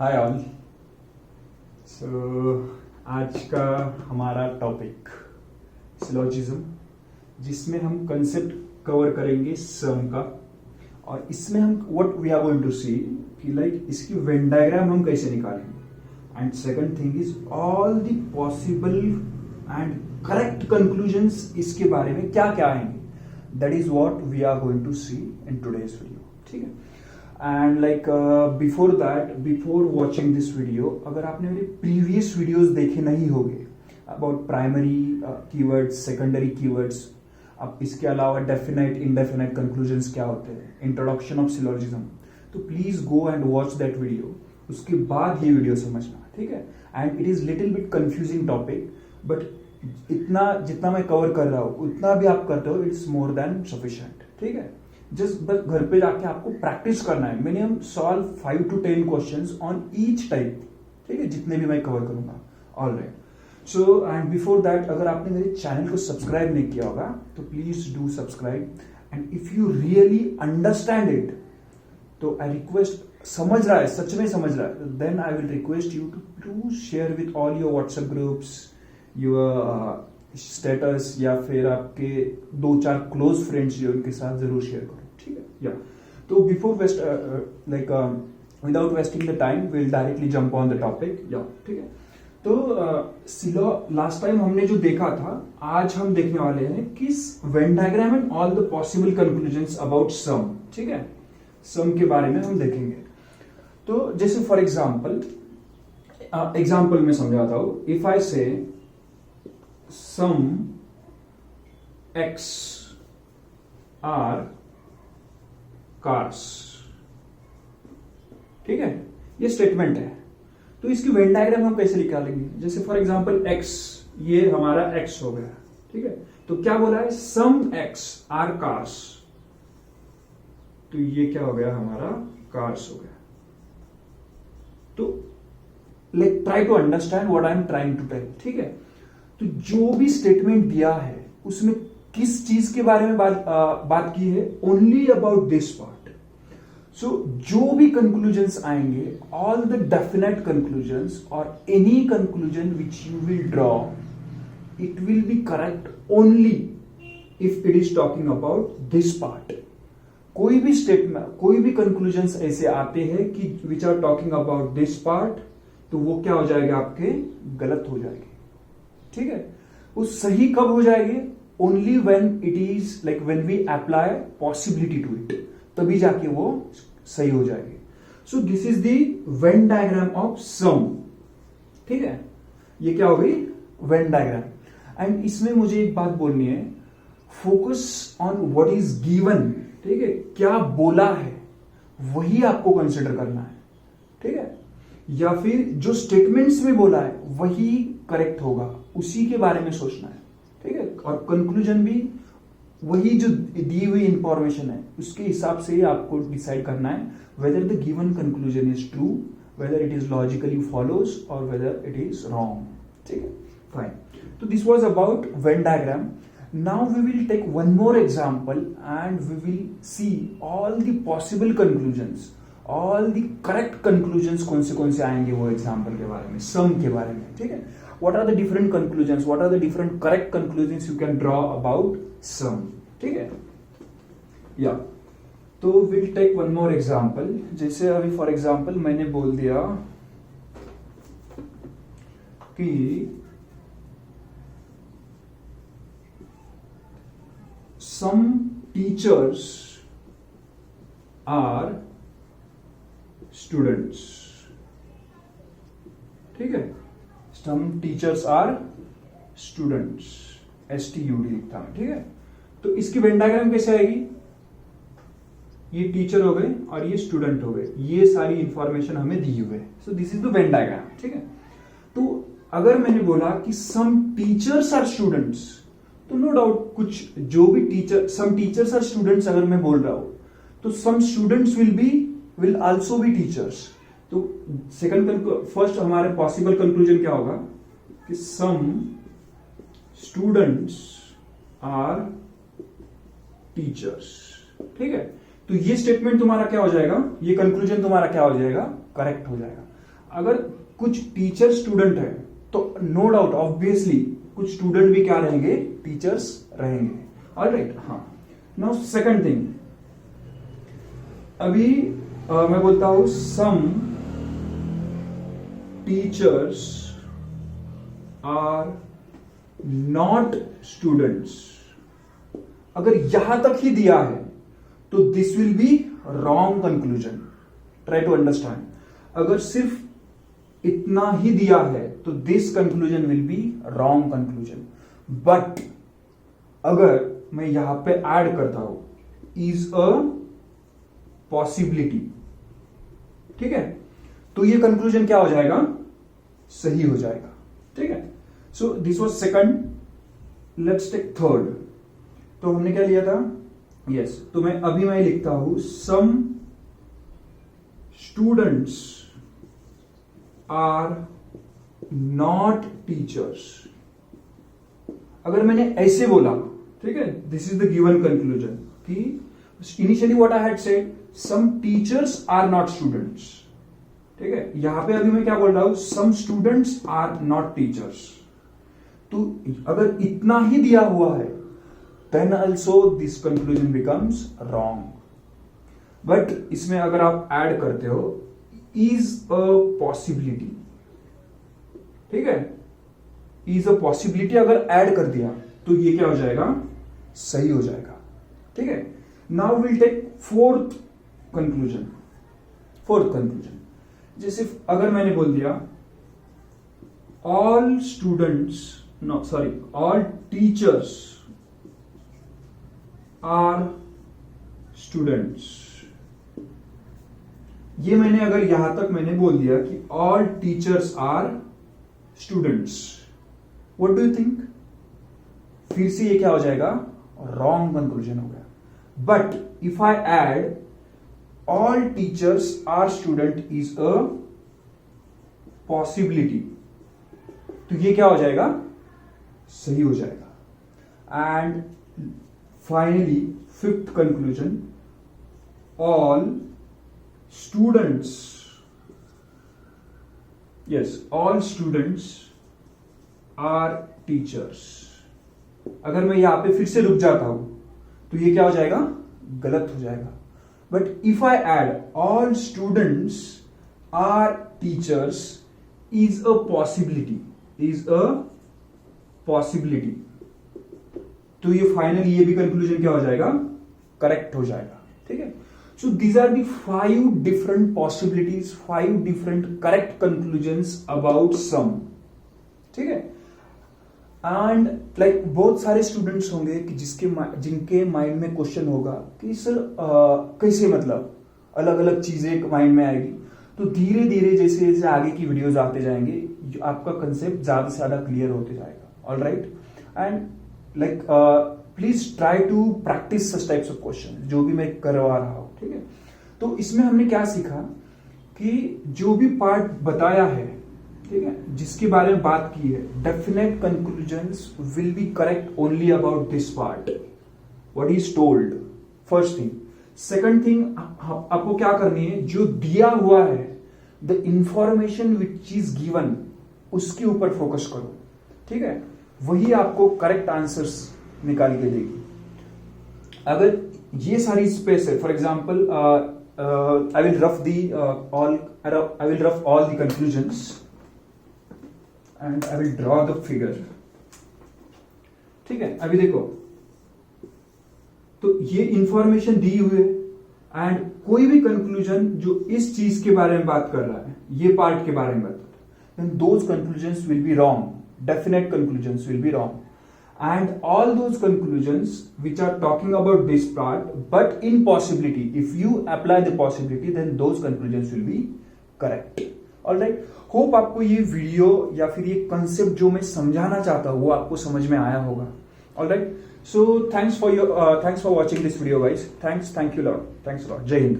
Hi all. सो आज का हमारा टॉपिक सिलोजिज्म, जिसमें हम कंसेप्ट कवर करेंगे सम का, और इसमें हम what we are going to see कि लाइक इसकी वेन डायग्राम हम कैसे निकालेंगे, and second thing is all the possible and correct conclusions इसके बारे में क्या क्या आएंगे। That is what we are going to see in today's video. ठीक है, and like before watching this video, अगर आपने मेरे प्रीवियस वीडियोस देखे नहीं होंगे about primary keywords, secondary keywords, अब इसके अलावा डेफिनेट इंडेफिनेट कंक्लूजन्स क्या होते हैं, इंट्रोडक्शन ऑफ सिलोजिज्म, तो please go and watch that video. उसके बाद ये वीडियो समझना, ठीक है। And it is little bit confusing topic, but इतना जितना मैं कवर कर रहा हूं उतना भी आप करते हो, इट्स मोर देन सफिशिएंट। ठीक है, जस्ट बस घर पे जाके आपको प्रैक्टिस करना है। Minimum solve 5 to 10 questions on each type, ठीक है, जितने भी मैं कवर करूंगा। Alright, so and before that, अगर आपने मेरे चैनल को सब्सक्राइब नहीं किया होगा तो please do subscribe, and if you really understand it, तो आई रिक्वेस्ट, समझ रहा है, सच में समझ रहा है, then I will request you to share with all your WhatsApp groups, your status, या फिर आपके 2-4 क्लोज फ्रेंड्स जो उनके साथ जरूर शेयर करो। ठीक है, या तो before without wasting the time will directly jump on the topic. या ठीक है, तो लास्ट टाइम हमने जो देखा था, आज हम देखने वाले हैं कि Venn diagram and all the possible conclusions about some. ठीक है, सम के बारे में हम देखेंगे। तो जैसे फॉर एग्जाम्पल में समझाता हूं, इफ आई से सम एक्स आर कार्स, ठीक है, ये स्टेटमेंट है, तो इसकी वेन डायग्राम हम कैसे निकालेंगे। जैसे फॉर एग्जांपल एक्स, ये हमारा एक्स हो गया, ठीक है, तो क्या बोला है, सम एक्स आर कार्स, तो ये क्या हो गया, हमारा कार्स हो गया। तो like try to understand what I am trying to tell. ठीक है, तो जो भी स्टेटमेंट दिया है उसमें किस चीज के बारे में बात की है, ओनली अबाउट दिस पार्ट। सो जो भी कंक्लूजन्स आएंगे, ऑल द डेफिनेट कंक्लूजन्स और any conclusion which you will draw, it will be correct only if it is talking about this part. कोई भी स्टेटमेंट, कोई भी कंक्लूजन्स ऐसे आते हैं कि which are talking about this part, तो वो क्या हो जाएगा, आपके गलत हो जाएंगे। ठीक है, वो सही कब हो जाएंगे, only when it is like when we apply possibility to it, तभी जाके वो सही हो जाएगी। So this is the Venn diagram of some. ठीक है, ये क्या हो गई, वेन डायग्राम। एंड इसमें मुझे एक बात बोलनी है, focus on what is given. ठीक है, क्या बोला है वही आपको कंसिडर करना है। ठीक है, या फिर जो स्टेटमेंट्स में बोला है वही करेक्ट होगा, उसी के बारे में सोचना है। ठीक है, और कंक्लूजन भी वही जो दी हुई इंफॉर्मेशन है उसके हिसाब से ही आपको डिसाइड करना है whether the given conclusion is true, whether it is logically follows, और वेदर इट इज रॉन्ग। ठीक है, फाइन। तो this was about Venn diagram. Now we will take one more example and we will see all the possible conclusions, all the correct conclusions कौन से आएंगे वो example के बारे में, सम के बारे में। ठीक है, what are the different conclusions, what are the different correct conclusions you can draw about sum। ठीक है, या तो we'll take one more example। जैसे अभी फॉर एग्जांपल मैंने बोल दिया कि some teachers are students। ठीक है, some teachers are students, STUD लिखता है। ठीक है, तो इसकी वेन डायग्राम कैसे आएगी, ये टीचर हो गए और ये स्टूडेंट हो गए, ये सारी इंफॉर्मेशन हमें दी हुई है। So this is the Venn diagram. ठीक है, तो अगर मैंने बोला कि सम टीचर्स आर स्टूडेंट्स, तो नो डाउट कुछ जो भी teacher, some teachers are students अगर मैं बोल रहा हूं, तो some students will also be teachers. तो फर्स्ट हमारे पॉसिबल कंक्लूजन क्या होगा कि सम स्टूडेंट्स आर टीचर्स। ठीक है, तो ये स्टेटमेंट तुम्हारा क्या हो जाएगा, ये कंक्लूजन तुम्हारा क्या हो जाएगा, करेक्ट हो जाएगा। अगर कुछ टीचर स्टूडेंट है तो नो डाउट ऑब्वियसली कुछ स्टूडेंट भी क्या रहेंगे, टीचर्स रहेंगे। ऑलराइट, हाँ। नाउ सेकंड थिंग, अभी मैं बोलता हूं some teachers are not students. अगर यहां तक ही दिया है तो this will be wrong conclusion. Try to understand. अगर सिर्फ इतना ही दिया है तो this conclusion will be wrong conclusion. But अगर मैं यहां पे ऐड करता हूं इज अ पॉसिबिलिटी, ठीक है, तो ये कंक्लूजन क्या हो जाएगा, सही हो जाएगा। ठीक है, so this was second. Let's take third. तो हमने क्या लिया था, यस, तो मैं लिखता हूं some students are not teachers. अगर मैंने ऐसे बोला, ठीक है, this is the given conclusion कि initially what I had said some teachers are not students. ठीक है, यहां पे अभी मैं क्या बोल रहा हूं, some students are not teachers. तो अगर इतना ही दिया हुआ है then also this conclusion becomes wrong. But इसमें अगर आप ऐड करते हो is a possibility, ठीक है, is a possibility अगर ऐड कर दिया तो ये क्या हो जाएगा, सही हो जाएगा। ठीक है, now we'll take fourth conclusion। जैसे अगर मैंने बोल दिया all teachers आर स्टूडेंट्स। ये मैंने अगर यहां तक मैंने बोल दिया कि all teachers are students, what do you think, फिर से ये क्या हो जाएगा, रॉन्ग कंक्लूजन हो गया। But if I add all teachers are student is a possibility, तो ये क्या हो जाएगा, सही हो जाएगा। And finally fifth conclusion, all students are teachers। अगर मैं यहां पे फिर से रुक जाता हूं तो ये क्या हो जाएगा, गलत हो जाएगा। But if I add all students are teachers is a possibility, तो ये फाइनली ये भी कंक्लूजन क्या हो जाएगा, करेक्ट हो जाएगा। ठीक है, so these are the 5 different possibilities, 5 different correct conclusions about some. ठीक है, एंड लाइक बहुत सारे स्टूडेंट्स होंगे कि जिनके माइंड में क्वेश्चन होगा कि सर कैसे, मतलब अलग अलग चीजें माइंड में आएगी। तो धीरे धीरे जैसे जैसे आगे की वीडियोज आते जाएंगे आपका कंसेप्ट ज्यादा से ज्यादा क्लियर होते जाएगा। Alright, and like please try to practice such types of question जो भी मैं करवा रहा हूं। ठीक है, तो इसमें हमने क्या सीखा कि जो भी पार्ट बताया है, ठीक है, जिसके बारे में बात की है, definite conclusions will be correct only about this part what is told, first thing. Second thing, आपको क्या करनी है, जो दिया हुआ है the information which is given उसके ऊपर फोकस करो। ठीक है, वही आपको करेक्ट आंसर्स निकाल के देगी। अगर ये सारी स्पेस है, for example I will rough all the conclusions and I will draw the figure. ठीक है, अभी देखो, तो ये इंफॉर्मेशन दी हुई है एंड कोई भी कंक्लूजन जो इस चीज के बारे में बात कर रहा है, ये पार्ट के बारे में बात कर रहा है, then those conclusions will be wrong. Definite conclusions will be wrong. And all those conclusions which are talking about this part, but in possibility, if you apply the possibility, then those conclusions will be correct. Alright. Hope आपको ये video या फिर ये concept जो मैं समझाना चाहता हूँ वो आपको समझ में आया होगा। Alright. So thanks for watching this video, guys. Thank you lot. Thanks a lot. Jai Hind.